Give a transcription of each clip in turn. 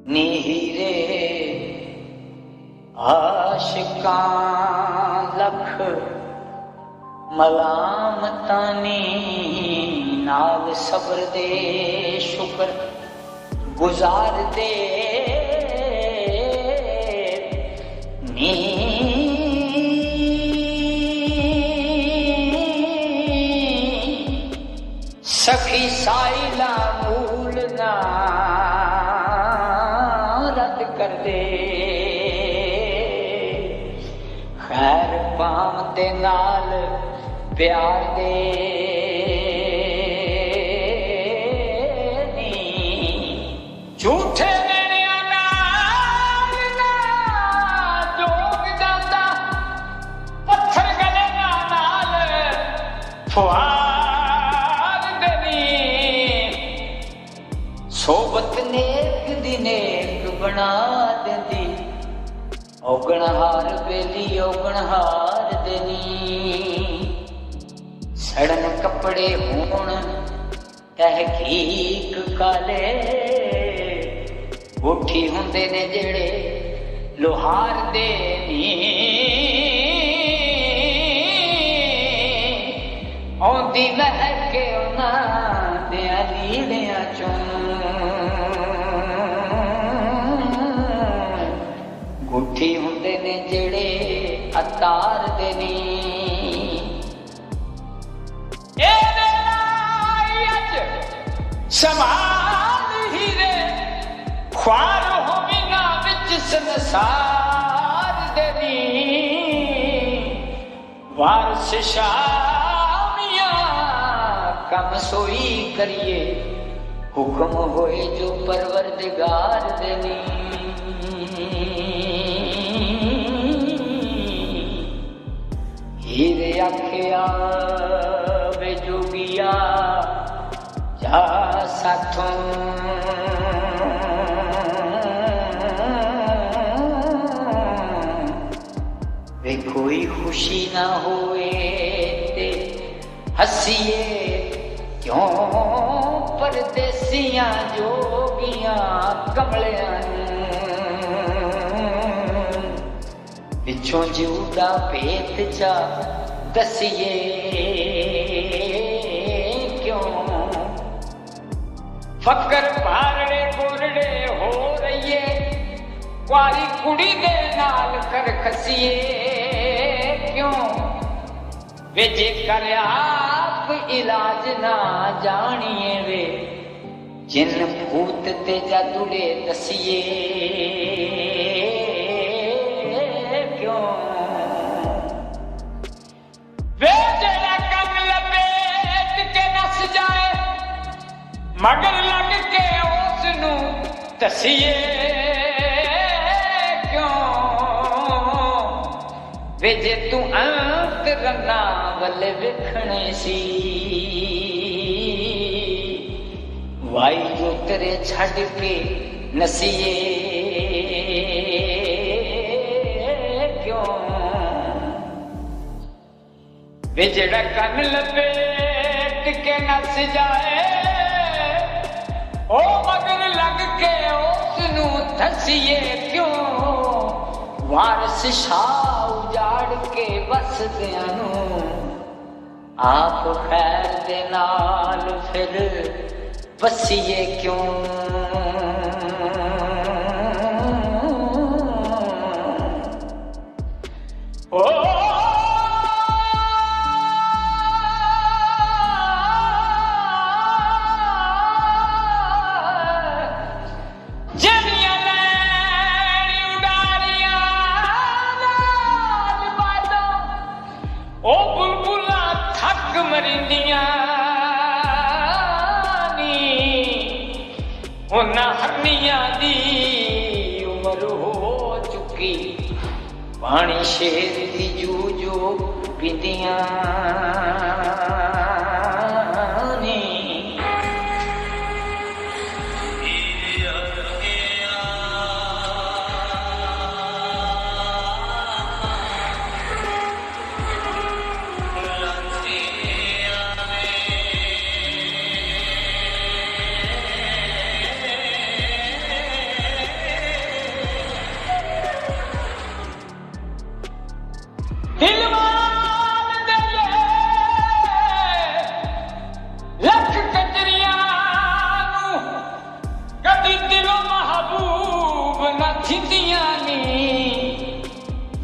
नीरे आशिकां लख मलामतानी नाल सब्र दे शुक्र गुजार दे नी सखी साइला मूल ना रद कर दे खैर पाम दे नाल प्यार दे नी झूठे नैणियां नाल ना जोग जांदा पत्थर गले नाल फुहार देनी सोबत नेक दी नेक बना देंदी औगणहार बेली औगणहार देनी सड़न कपड़े होण तहकीक काले उठी हुंदे ने जेड़े लोहार देनी औंदी महके उन्हां दियां लीड़ियां चों गुठी हुंदे ने जेड़े अतार देनी समाल हीरे ख्वार होवी ना विच संसार देनी वारस शामिया कम सोई करिए हुक्म होए जो परवरदिगार देनी हीरे आखिया वे जोगिया जा साथों वे कोई खुशी ना होए ते हसीए क्यों परदेसियां जोगियां कमलियां पिछों जिउदा भेत चा दसिए फकर पारड़े गोरड़े हो रहिए कुआरी कुड़ी दे नाल कर खसीए क्यों वे जे कर आप इलाज ना जानिए वे जिन भूत ते जादूड़े दसिए क्यों वे जेड़ा कम लपेट के नस जाए मगर लग के उसनू दसिए क्यों वे जे तू अंत रन्ना वल्ले विखने सी वाई जो तेरे छड़ के नसीए क्यों वे जेड़ा कन लपेट के नस जाए ओ मगर लग के उसनू धसिए क्यों वारस शाह उजाड़ के बसदियां नू आप खैर दे नाल फिर बसिए क्यों ओ हरनिया दी उम्र हो चुकी पानी शेर दी जूजो पींदियां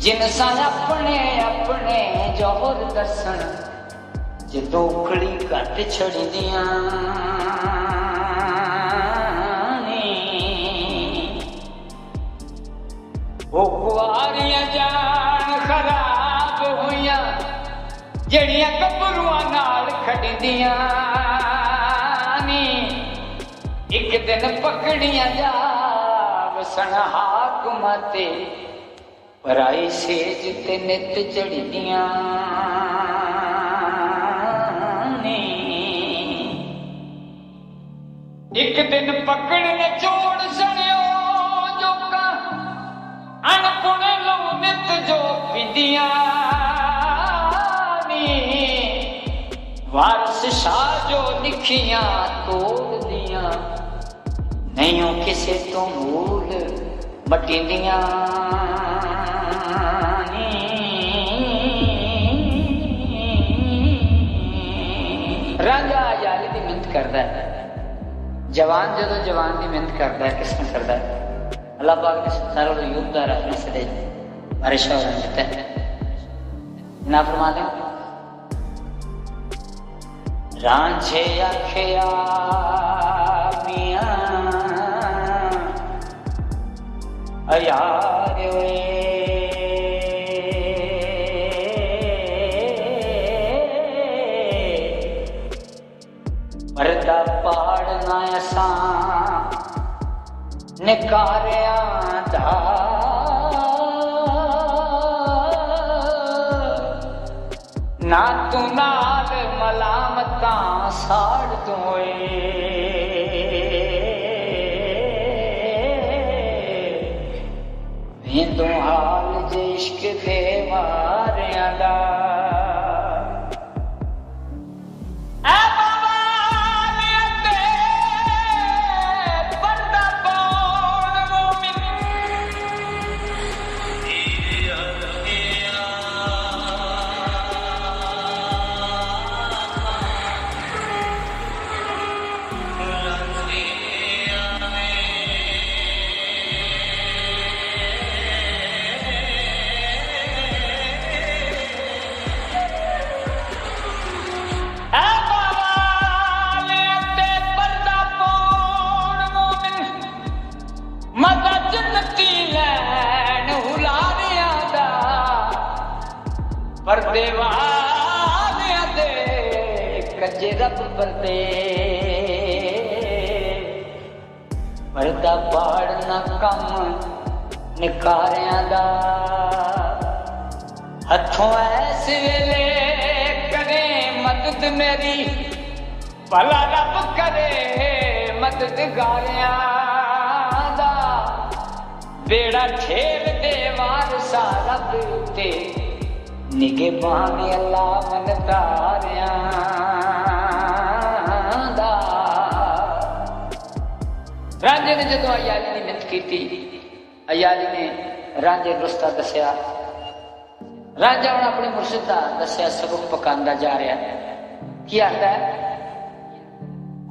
जिनसा अपने अपने जोहर दसन जो उखड़ी घट छड़दियां वो कुआरियां जान खराब हुईयां जड़ियां गभरुआं नाल खड़दियां नी एक दिन पकड़ियां जा वसन हाकमां ते पराई सेज ते नित चढ़दियां नी एक दिन पकड़ने चोड़ सड़ियो जोका अनपुणे लो नित जो पिंदियां नी वारस शाह जो लिखियां तोड़ दियां नहीं किसे तो मूल मटिंदियां राजा आजादी की मेहनत करता है जवान जो जवान की मेहनत करता है किसने करता है अल्लाह पाक ने सारों को योगदार अपने से बारिश देता है ना फरमा दें रांझे आखिया मियां यार वे मरदा पहाड़ना असा निकारिया दा ना तू नाल मलामता साड़ दोए वेंदो हाल जे इश्क दे मारिया दा परदे वाले दे कच्चे रब परदे परदा पाड़ना कम निकारियां दा हथों ऐस वेले करे मदद मेरी भला रब करे मददगारियां दा बेड़ा ठेल दे वारसा रब ते निगे बाने अल्लाह मन तारियां दा रांझे ने जदों अयाली की मिन्नत की अयाली ने रांझे रुस्ता दसिया रांझा हुण अपने मुर्शिद दा दसिया सबक पकांदा जा रहा है की आता है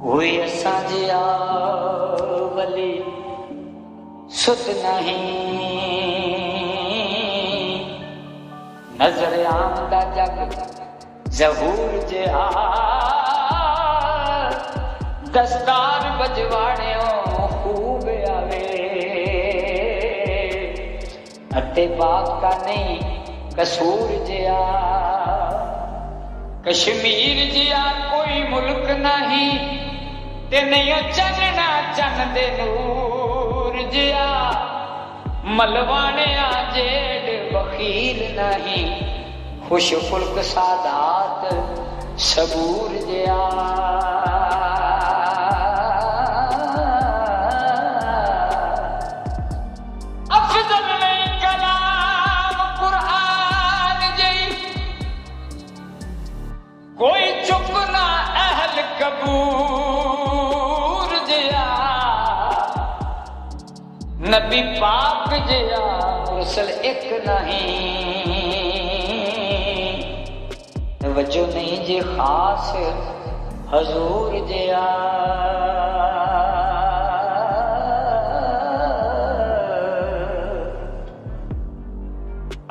कोई असां जिया वली सुध नहीं नजर आमदा जग जहूर जे दस्तार बजवाने खूब आवे अते बात का नहीं कसूर जिया कश्मीर जिया कोई मुल्क नहीं ते नहीं चलना चन दे नूर जिया मलवाने जेड बखील नहीं खुश फुल्क सादात सबूर जिया अफजल नहीं कलाम कुरान जई कोई चुप ना अहल कबूर जिया नबी पाक जिया मुरसल एक नहीं वजो नहीं जे खास हजूर जिया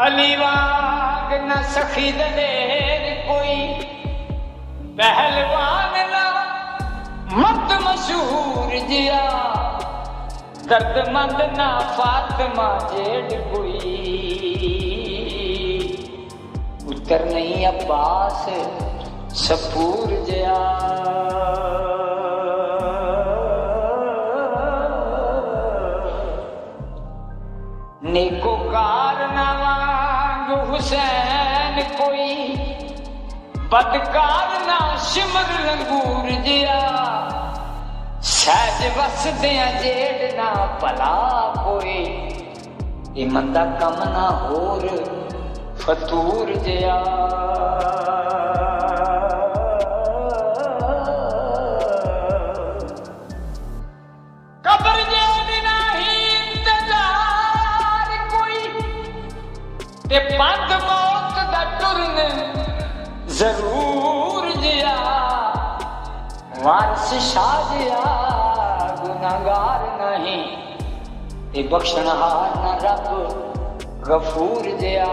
अली वांग न सखी दलेर कोई, पहलवान ना मत मशहूर जिया, दर्दमंद ना फातिमा जेड़ कोई, उतर नहीं अब्बास सपूर जिया। नेकोकार ना वांग हुसैन कोई, बदकार ना शिमर लंगूर जिया, सहज वसदिया जेड़ ना भला कोई, ये मंदा कम ना होर फतूर जिया। कब्र जे नहीं इंतजार कोई, ते पंध मौत दा टुरन जरूर जिया, वारस शाह जिया गुनाहगार नहीं, ते बख्शनहार ना रब गफूर जिया।